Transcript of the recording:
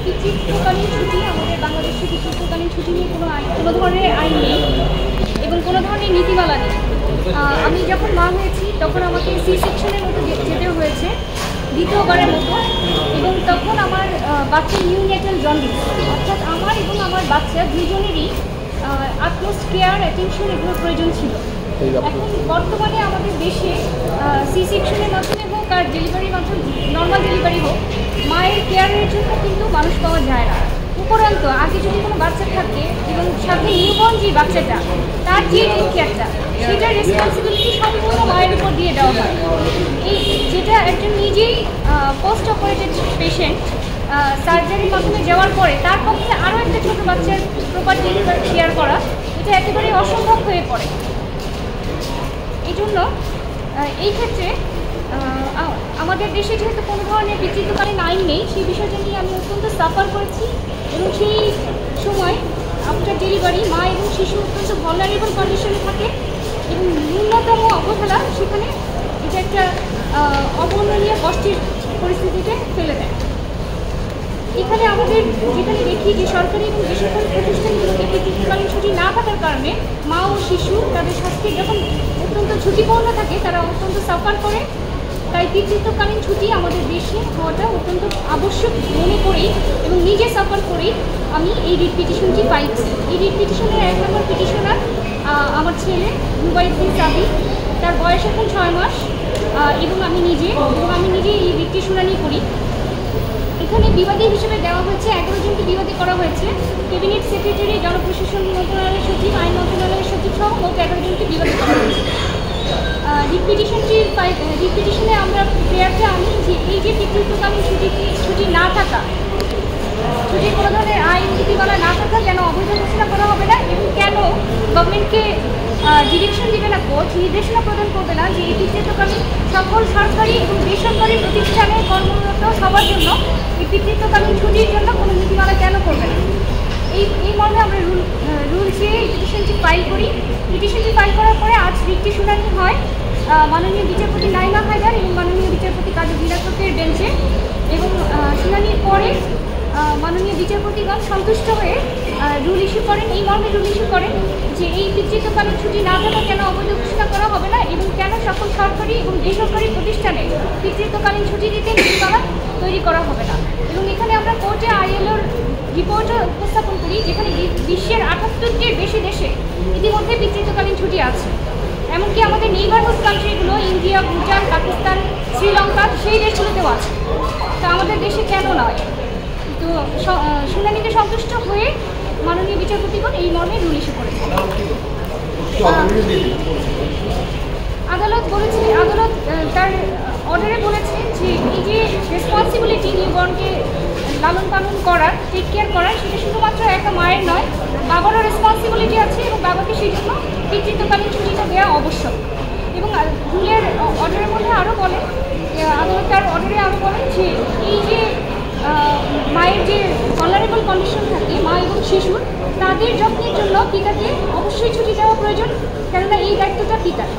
পিতৃত্বকালীন ছুটি আমাদের বাংলাদেশে পিতৃত্বকালীন ছুটি নিয়ে কোনো ধরনের আইন নেই এবং কোনো ধরনের নীতিমালা নেই। আমি যখন মা হয়েছি তখন আমাকে সি সেকশনের মতো যেতে হয়েছে দ্বিতীয়বারের মতো, এবং তখন আমার বাচ্চার নিউনেটাল জন্ডিস, অর্থাৎ আমার এবং আমার বাচ্চা দুজনেরই আটমোস্ট কেয়ার অ্যাটেনশন এগুলোর প্রয়োজন ছিল। এখন বর্তমানে আমাদের দেশে সি সেকশনের মাধ্যমে হোক আর ডেলিভারির মাধ্যমে নর্মাল ডেলিভারি হোক, মায়ের কেয়ারের জন্য কিন্তু মানুষ পাওয়া যায় না। উপরন্ত আগে যদি কোনো বাচ্চা থাকে এবং সাথে নিউবর্ন যে বাচ্চাটা তার যে টেক কেয়ারটা সেটার রেসপন্সিবিলিটি সম্পূর্ণ মায়ের উপর দিয়ে দেওয়া হয়। এই যেটা একজন নিজেই পোস্ট অপারেটেড পেশেন্ট সার্জারির মাধ্যমে যাওয়ার পরে তার পক্ষে আরও একটা ছোটো বাচ্চার প্রপার ডেলিভারি কেয়ার করা এটা একেবারেই অসম্ভব হয়ে পড়ে। এই জন্য এই ক্ষেত্রে আমাদের দেশে যেহেতু কোনো ধরনের পিতৃত্বকালীন আইন নেই, সেই বিষয়টা নিয়ে আমি অত্যন্ত সাফার করেছি এবং সেই সময় আফটার ডেলিভারি মা এবং শিশু অত্যন্ত ভালনারেবল কন্ডিশনে থাকে এবং ন্যূনতম অবহেলা সেখানে এটা একটা অবর্ণনীয় কষ্টের পরিস্থিতিতে ফেলে দেয়। এখানে আমাদের যেখানে দেখি যে সরকারি এবং বেসরকারি প্রতিষ্ঠানগুলোতে পিতৃত্বকালীন ছুটি না থাকার কারণে মা ও শিশু তাদের স্বাস্থ্যের যখন অত্যন্ত ঝুঁকিপূর্ণ থাকে তারা অত্যন্ত সাফার করে। তাই পিতৃত্বকালীন ছুটি আমাদের দেশে হওয়াটা অত্যন্ত আবশ্যক মনে করেই এবং নিজে সাফার করেই আমি এই রিট পিটিশনটি পাইছি। এই রিট পিটিশনের 1 নম্বর পিটিশনার আমার ছেলে মুবাইদ্দিন সাবি, তার বয়স এখন 6 মাস এবং আমি নিজে এই রিটটি শুনানি করি। এখানে বিবাদী হিসেবে দেওয়া হয়েছে 11 জনকে বিবাদী করা হয়েছে। ক্যাবিনেট সেক্রেটারি, জনপ্রশাসন মন্ত্রণালয়ের সচিব, আইন মন্ত্রণালয়ের সচিব সহ মোট 11 জনকে বিবাদী করা হয়েছে। রিট পিটিশনে আমরা প্রেয়ারটা আনি যে এই যে পিতৃত্বকালীন ছুটি না থাকা, ছুটির কোনো ধরনের আইন নীতিমালা না থাকা কেন অবৈধ ঘোষণা করা হবে না এবং কেন গভর্নমেন্টকে ডিরেকশন দেবে না, কোর্ট নির্দেশনা প্রদান করবে না যে এই পিতৃত্বকালীন সকল সরকারি এবং বেসরকারি প্রতিষ্ঠানে কর্মরত সবার জন্য এই পিতৃত্বকালীন ছুটির জন্য কোনো নীতিমালা কেন করবে না। এই মর্মে আমরা রুল চেয়ে এই পিটিশনটি ফাইল করি। পিটিশনটি ফাইল করার পরে আজ রিটটি শুনানি হয় মাননীয় বিচারপতি নাইমা হায়দার এবং মাননীয় বিচারপতি কাজী জিলাসকের বেঞ্চে, এবং শুনানির পরে মাননীয় বিচারপতিগণ সন্তুষ্ট হয়ে রুল ইস্যু করেন। এই মর্মে রুল ইস্যু করেন যে এই পিতৃত্বকালীন ছুটি না থাকা কেন অবৈধ ঘোষণা করা হবে না এবং কেন সকল সরকারি এবং বেসরকারি প্রতিষ্ঠানে পিতৃত্বকালীন ছুটি দিতে নীতিমালা তৈরি করা হবে না। এবং এখানে আমরা কোর্টে ILOর রিপোর্টও উপস্থাপন করি, যেখানে বিশ্বের 78টির বেশি দেশে ইতিমধ্যে পিতৃত্বকালীন ছুটি আছে। এমনকি আমাদের নেইবারহুড কান্ট্রিগুলো ইন্ডিয়া, ভুটান, পাকিস্তান, শ্রীলঙ্কা সেই দেশগুলোতেও আছে। তা আমাদের দেশে কেন নয়? তো শুনানিতে সন্তুষ্ট হয়ে মাননীয় বিচারপতিগণ এই মর্মে রুল ইস্যু করেছেন। আদালত তার অর্ডারে বলেছে যে এই যে রেসপন্সিবিলিটি নিউবর্নকে লালন পালন করার, টেক কেয়ার করার, সেটা শুধুমাত্র একটা মায়ের নয়, বাবারও রেসপন্সিবিলিটি আছে এবং বাবাকে সেই জন্য পিতৃত্বকালীন ছুটিটা দেওয়া আবশ্যক। এবং রুলের অর্ডারের মধ্যে আরও বলেন, আদালত তার অর্ডারে আরও বলেন যে এই যে মায়ের যে ভালনারেবল কন্ডিশন থাকে মা এবং শিশুর, তাদের যত্নের জন্য পিতাকে অবশ্যই ছুটি দেওয়া প্রয়োজন, কেননা এই দায়িত্বটা পিতার।